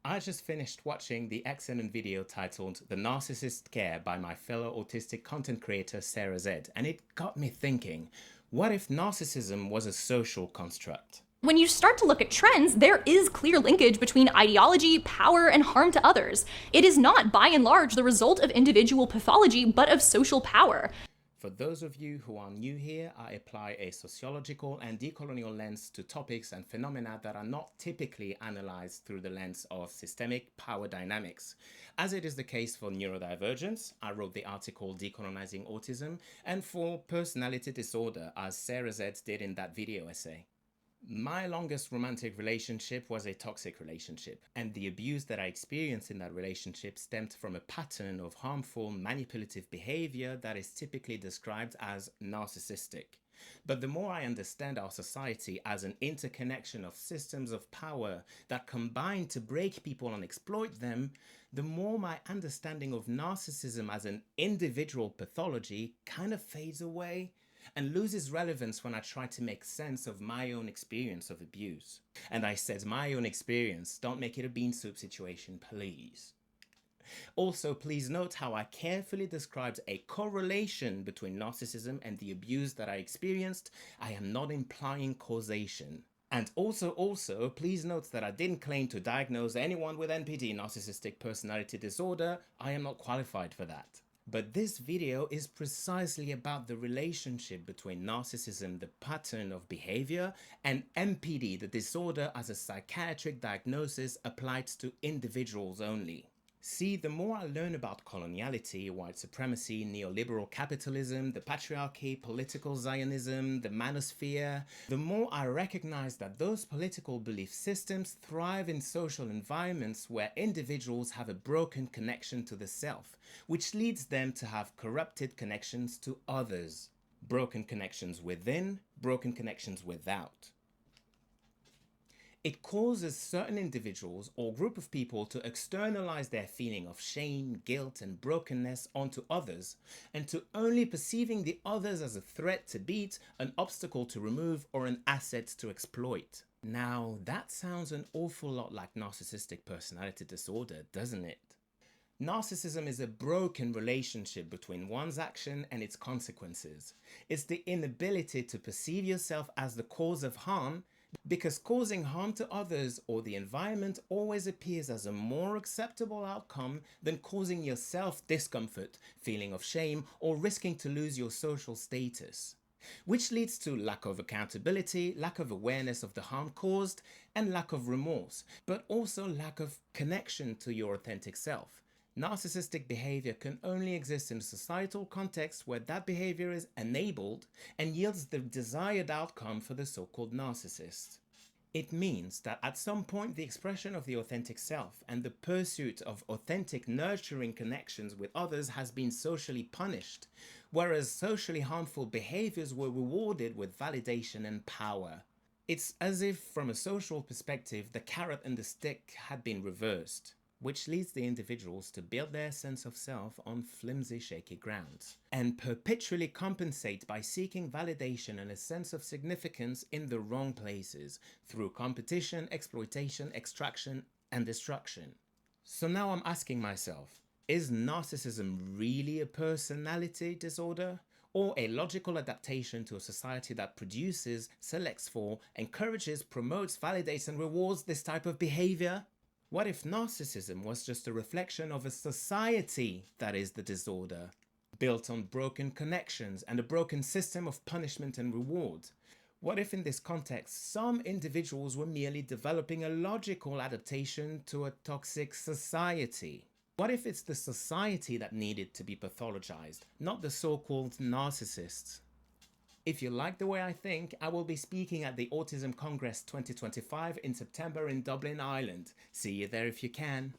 I just finished watching the excellent video titled The Narcissist Care by my fellow autistic content creator Sarah Z, and it got me thinking, what if narcissism was a social construct? When you start to look at trends, there is clear linkage between ideology, power, and harm to others. It is not, by and large, the result of individual pathology, but of social power. For those of you who are new here, I apply a sociological and decolonial lens to topics and phenomena that are not typically analyzed through the lens of systemic power dynamics. As it is the case for neurodivergence, I wrote the article Decolonizing Autism, and for personality disorder, as Sarah Z did in that video essay. My longest romantic relationship was a toxic relationship, and the abuse that I experienced in that relationship stemmed from a pattern of harmful, manipulative behavior that is typically described as narcissistic. But the more I understand our society as an interconnection of systems of power that combine to break people and exploit them, the more my understanding of narcissism as an individual pathology kind of fades away and loses relevance when I try to make sense of my own experience of abuse. And I said my own experience, don't make it a bean soup situation, please. Also, please note how I carefully described a correlation between narcissism and the abuse that I experienced. I am not implying causation. And also, please note that I didn't claim to diagnose anyone with NPD, narcissistic personality disorder. I am not qualified for that. But this video is precisely about the relationship between narcissism, the pattern of behavior, and NPD, the disorder as a psychiatric diagnosis applied to individuals only. See, the more I learn about coloniality, white supremacy, neoliberal capitalism, the patriarchy, political Zionism, the manosphere, the more I recognize that those political belief systems thrive in social environments where individuals have a broken connection to the self, which leads them to have corrupted connections to others. Broken connections within, broken connections without. It causes certain individuals or group of people to externalize their feeling of shame, guilt, and brokenness onto others, and to only perceiving the others as a threat to beat, an obstacle to remove, or an asset to exploit. Now, that sounds an awful lot like narcissistic personality disorder, doesn't it? Narcissism is a broken relationship between one's action and its consequences. It's the inability to perceive yourself as the cause of harm, because causing harm to others or the environment always appears as a more acceptable outcome than causing yourself discomfort, feeling of shame, or risking to lose your social status. Which leads to lack of accountability, lack of awareness of the harm caused, and lack of remorse, but also lack of connection to your authentic self. Narcissistic behavior can only exist in a societal context where that behavior is enabled and yields the desired outcome for the so-called narcissist. It means that at some point the expression of the authentic self and the pursuit of authentic nurturing connections with others has been socially punished, whereas socially harmful behaviors were rewarded with validation and power. It's as if, from a social perspective, the carrot and the stick had been reversed, which leads the individuals to build their sense of self on flimsy, shaky grounds, and perpetually compensate by seeking validation and a sense of significance in the wrong places, through competition, exploitation, extraction, and destruction. So now I'm asking myself, is narcissism really a personality disorder? Or a logical adaptation to a society that produces, selects for, encourages, promotes, validates, and rewards this type of behavior? What if narcissism was just a reflection of a society that is the disorder, built on broken connections and a broken system of punishment and reward? What if in this context, some individuals were merely developing a logical adaptation to a toxic society? What if it's the society that needed to be pathologized, not the so-called narcissists? If you like the way I think, I will be speaking at the Autism Congress 2025 in September in Dublin, Ireland. See you there if you can.